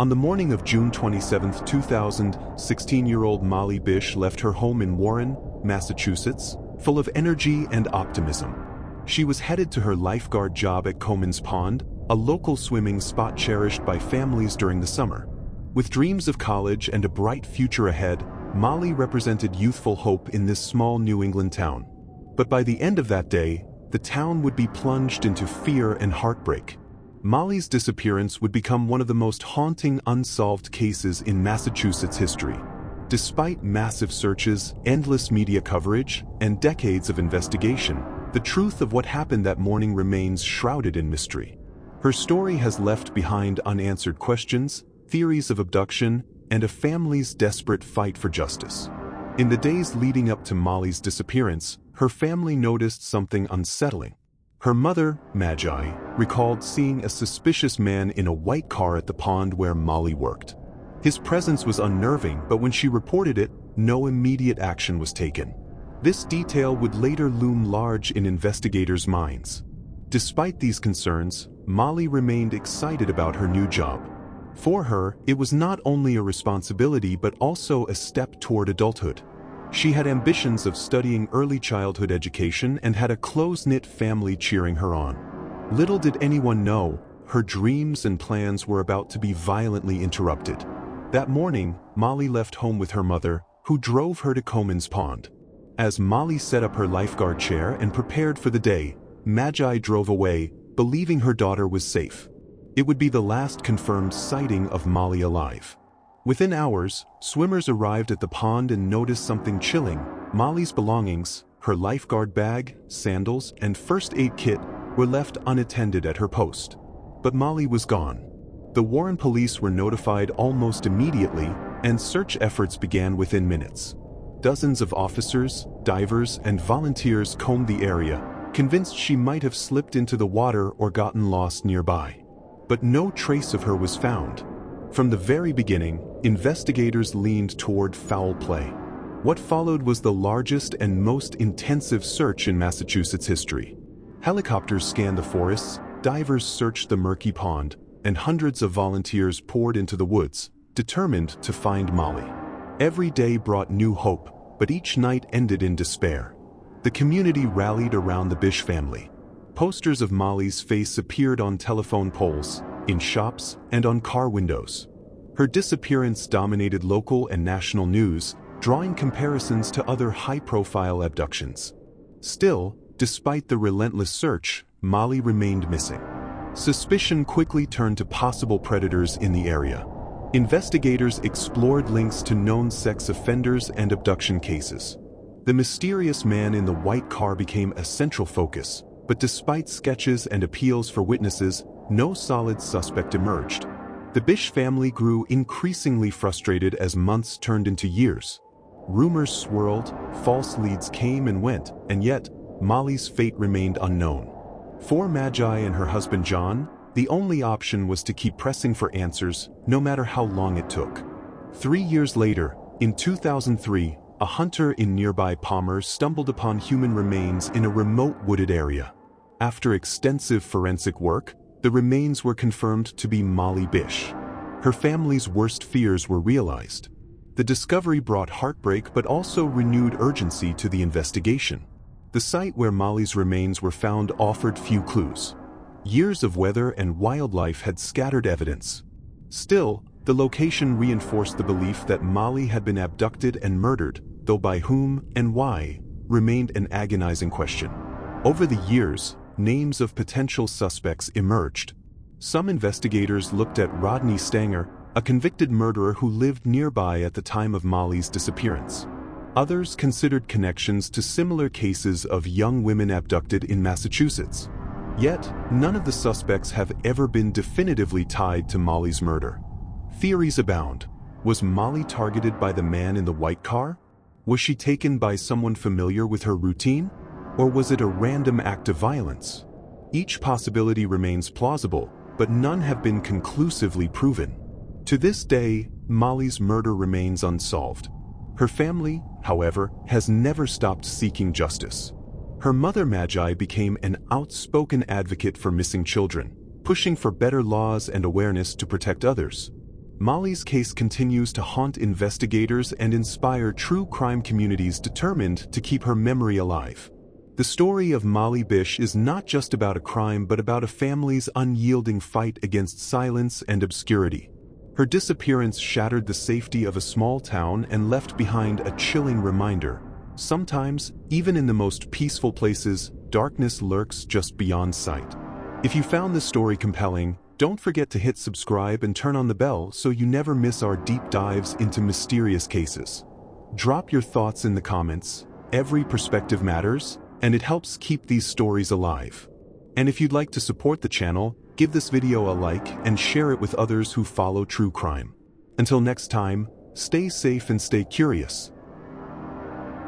On the morning of June 27, 2000, 16-year-old Molly Bish left her home in Warren, Massachusetts, full of energy and optimism. She was headed to her lifeguard job at Comins Pond, a local swimming spot cherished by families during the summer. With dreams of college and a bright future ahead, Molly represented youthful hope in this small New England town. But by the end of that day, the town would be plunged into fear and heartbreak. Molly's disappearance would become one of the most haunting unsolved cases in Massachusetts history. Despite massive searches, endless media coverage, and decades of investigation, the truth of what happened that morning remains shrouded in mystery. Her story has left behind unanswered questions, theories of abduction, and a family's desperate fight for justice. In the days leading up to Molly's disappearance, her family noticed something unsettling. Her mother, Magi, recalled seeing a suspicious man in a white car at the pond where Molly worked. His presence was unnerving, but when she reported it, no immediate action was taken. This detail would later loom large in investigators' minds. Despite these concerns, Molly remained excited about her new job. For her, it was not only a responsibility but also a step toward adulthood. She had ambitions of studying early childhood education and had a close-knit family cheering her on. Little did anyone know, her dreams and plans were about to be violently interrupted. That morning, Molly left home with her mother, who drove her to Comins Pond. As Molly set up her lifeguard chair and prepared for the day, Magi drove away, believing her daughter was safe. It would be the last confirmed sighting of Molly alive. Within hours, swimmers arrived at the pond and noticed something chilling. Molly's belongings, her lifeguard bag, sandals, and first aid kit, were left unattended at her post. But Molly was gone. The Warren police were notified almost immediately, and search efforts began within minutes. Dozens of officers, divers, and volunteers combed the area, convinced she might have slipped into the water or gotten lost nearby. But no trace of her was found. From the very beginning, investigators leaned toward foul play. What followed was the largest and most intensive search in Massachusetts history. Helicopters scanned the forests, divers searched the murky pond, and hundreds of volunteers poured into the woods, determined to find Molly. Every day brought new hope, but each night ended in despair. The community rallied around the Bish family. Posters of Molly's face appeared on telephone poles, in shops, and on car windows. Her disappearance dominated local and national news, drawing comparisons to other high-profile abductions. Still, despite the relentless search, Molly remained missing. Suspicion quickly turned to possible predators in the area. Investigators explored links to known sex offenders and abduction cases. The mysterious man in the white car became a central focus, but despite sketches and appeals for witnesses, no solid suspect emerged. The Bish family grew increasingly frustrated as months turned into years. Rumors swirled, false leads came and went, and yet, Molly's fate remained unknown. For Magi and her husband John, the only option was to keep pressing for answers, no matter how long it took. 3 years later, in 2003, a hunter in nearby Palmer stumbled upon human remains in a remote wooded area. After extensive forensic work, the remains were confirmed to be Molly Bish. Her family's worst fears were realized. The discovery brought heartbreak but also renewed urgency to the investigation. The site where Molly's remains were found offered few clues. Years of weather and wildlife had scattered evidence. Still, the location reinforced the belief that Molly had been abducted and murdered, though by whom and why remained an agonizing question. Over the years, names of potential suspects emerged. Some investigators looked at Rodney Stanger, a convicted murderer who lived nearby at the time of Molly's disappearance. Others considered connections to similar cases of young women abducted in Massachusetts. Yet, none of the suspects have ever been definitively tied to Molly's murder. Theories abound. Was Molly targeted by the man in the white car? Was she taken by someone familiar with her routine? Or was it a random act of violence? Each possibility remains plausible, but none have been conclusively proven. To this day, Molly's murder remains unsolved. Her family, however, has never stopped seeking justice. Her mother Magi became an outspoken advocate for missing children, pushing for better laws and awareness to protect others. Molly's case continues to haunt investigators and inspire true crime communities determined to keep her memory alive. The story of Molly Bish is not just about a crime but about a family's unyielding fight against silence and obscurity. Her disappearance shattered the safety of a small town and left behind a chilling reminder. Sometimes, even in the most peaceful places, darkness lurks just beyond sight. If you found this story compelling, don't forget to hit subscribe and turn on the bell so you never miss our deep dives into mysterious cases. Drop your thoughts in the comments. Every perspective matters, and it helps keep these stories alive. And if you'd like to support the channel, give this video a like and share it with others who follow true crime. Until next time, stay safe and stay curious.